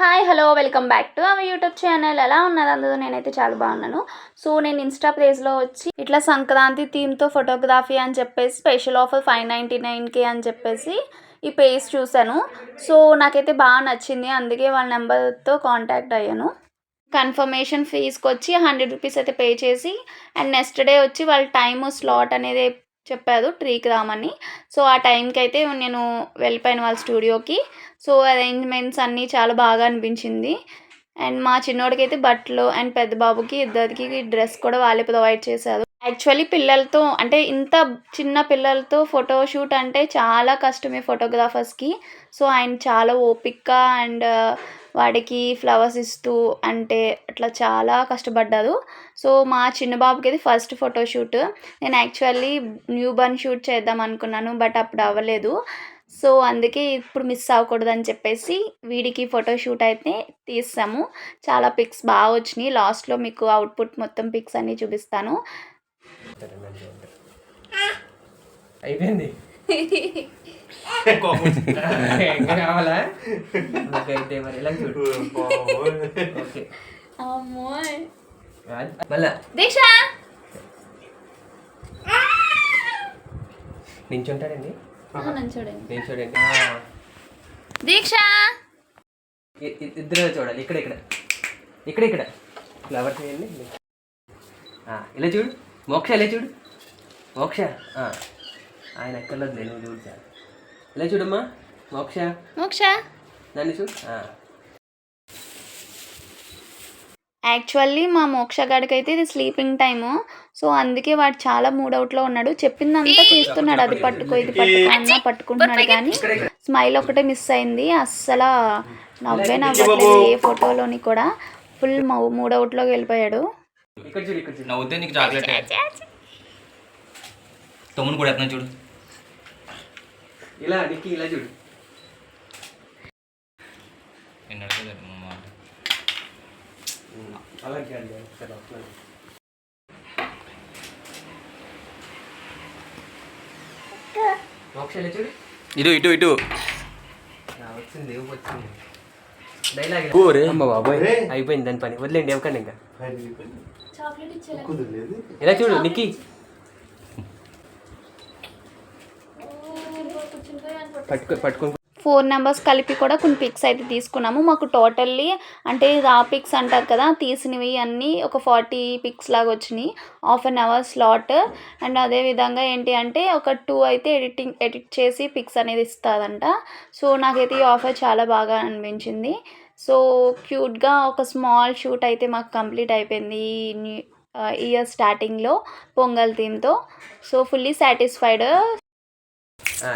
Hi hello welcome back to our YouTube channel. ఎలా ఉన్నారు అందరూ? నేనైతే చాలా బాగున్నాను. సో నేను ఇన్స్టా పేజ్లో వచ్చి ఇట్లా సంక్రాంతి థీమ్తో ఫోటోగ్రఫీ అని చెప్పేసి స్పెషల్ ఆఫర్ 599K అని చెప్పేసి ఈ పేజ్ చూశాను. సో నాకైతే బాగా నచ్చింది, అందుకే వాళ్ళ నెంబర్తో కాంటాక్ట్ అయ్యాను. కన్ఫర్మేషన్ ఫీజ్కి వచ్చి 100 రూపీస్ అయితే పే చేసి అండ్ నెక్స్ట్ డే వచ్చి వాళ్ళ టైమ్ స్లాట్ అనేది చెప్పారు 3కి రామని. సో ఆ టైంకి అయితే నేను వెళ్ళిపోయాను వాళ్ళ స్టూడియోకి. సో అరేంజ్మెంట్స్ అన్నీ చాలా బాగా అనిపించింది. అండ్ మా చిన్నోడికి అయితే బట్టలు అండ్ పెద్ద బాబుకి ఇద్దరికి డ్రెస్ కూడా వాళ్ళే ప్రొవైడ్ చేశారు. యాక్చువల్లీ పిల్లలతో అంటే ఇంత చిన్న పిల్లలతో ఫోటోషూట్ అంటే చాలా కష్టమే ఫోటోగ్రాఫర్స్కి. సో ఆయన చాలా ఓపిక్గా అండ్ వాడికి ఫ్లవర్స్ ఇస్తూ అంటే అట్లా చాలా కష్టపడ్డారు. సో మా చిన్న బాబుకి అయితే ఫస్ట్ ఫోటోషూట్. నేను యాక్చువల్లీ న్యూ బర్న్ షూట్ చేద్దాం అనుకున్నాను, బట్ అప్పుడు అవ్వలేదు. సో అందుకే ఇప్పుడు మిస్ అవ్వకూడదని చెప్పేసి వీడికి ఫోటోషూట్ అయితే తీసాము. చాలా పిక్స్ బాగా వచ్చినాయి. లాస్ట్లో మీకు అవుట్పుట్ మొత్తం పిక్స్ అన్నీ చూపిస్తాను. అయిపోయింది కావాలా అయితే మరి ఇలా చూడు. ఓకే మళ్ళా దీక్ష నించుంటాడండి, నించోడండి. దీక్ష ఇద్దరు చూడాలి. ఇక్కడ ఇక్కడ ఇక్కడ ఇక్కడ ఫ్లవర్ చేయండి. ఇలా చూడు మోక్ష, ఇలా చూడు మోక్ష. ఆయన ఎక్కర్లేదు, నేను చూడు సార్. ఇలా చూడమ్మా మోక్ష, మోక్ష నన్ను చూడు. యాక్చువల్లీ మా మోక్ష గాడికి అయితే ఇది స్లీపింగ్ టైము. సో అందుకే వాడు చాలా మూడౌట్లో ఉన్నాడు. చెప్పిందంతా చేస్తున్నాడు, అది పట్టుకో ఇది పట్టుకో అన్నా పట్టుకుంటున్నాడు, కానీ స్మైల్ ఒకటే మిస్ అయింది. అస్సలు నవ్వట్లేదు ఏ ఫోటోలోని కూడా. ఫుల్ మూడౌట్లోకి వెళ్ళిపోయాడు. నవ్వుతే నీకు చాక్లెట్ తమ్ముని కూడా ఎత్తున్నా చూడు. ఇలా నీకు ఇలా చూడు. ఇటు ఇటు ఇటు వచ్చింది వచ్చింది డైలాగ్. బాబోయ్ అయిపోయింది దాని పని, వదిలేండి ఎవకండి. ఇంకా ఇలా చూడు నిక్కి. పట్టుకో 4 నెంబర్స్ కలిపి కూడా కొన్ని పిక్స్ అయితే తీసుకున్నాము. మాకు టోటల్లీ అంటే రా పిక్స్ అంటారు కదా, తీసినవి అన్నీ ఒక 40 పిక్స్ లాగా వచ్చినాయి. ½ an hour స్లాట్. అండ్ అదేవిధంగా ఏంటి అంటే ఒక 2 అయితే ఎడిట్ చేసి పిక్స్ అనేది ఇస్తారంట. సో నాకైతే ఈ ఆఫర్ చాలా బాగా అనిపించింది. సో క్యూట్గా ఒక స్మాల్ షూట్ అయితే మాకు కంప్లీట్ అయిపోయింది ఇయర్ స్టార్టింగ్లో పొంగల్ థీమ్తో. So fully satisfied.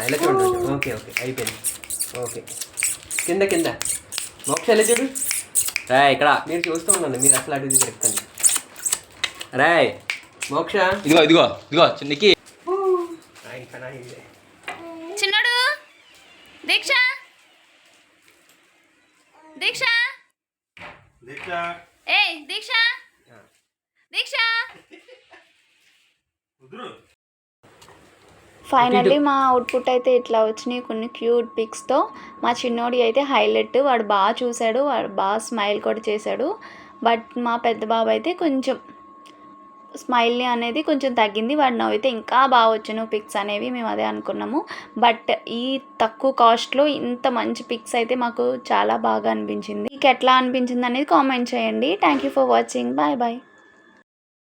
ఇలా చూడండి. ఓకే ఓకే అయిపోయింది. ఓకే కింద కింద మోక్ష ఎలా చూడు. రాయ్ ఇక్కడ మీరు చూస్తూ ఉన్నాను, మీరు అసలు అడిగి చెప్తాను. రాయ్ మోక్ష ఇదిగో ఇదిగో ఇదిగో చిన్నకి చిన్నడు. దీక్ష దీక్ష ఏ దీక్ష దీక్ష. ఫైనల్లీ మా అవుట్పుట్ అయితే ఇట్లా వచ్చినాయి కొన్ని క్యూట్ పిక్స్తో. మా చిన్నోడి అయితే హైలైట్, వాడు బాగా చూశాడు, వాడు బాగా స్మైల్ కూడా చేశాడు. బట్ మా పెద్ద బాబు అయితే కొంచెం స్మైల్ని అనేది కొంచెం తగ్గింది. వాడు నవ్వితే ఇంకా బాగా వచ్చాను పిక్స్ అనేవి, మేము అదే అనుకున్నాము. బట్ ఈ తక్కువ కాస్ట్లో ఇంత మంచి పిక్స్ అయితే మాకు చాలా బాగా అనిపించింది. మీకు ఎట్లా అనిపించింది అనేది కామెంట్ చేయండి. Thank you for watching. Bye bye.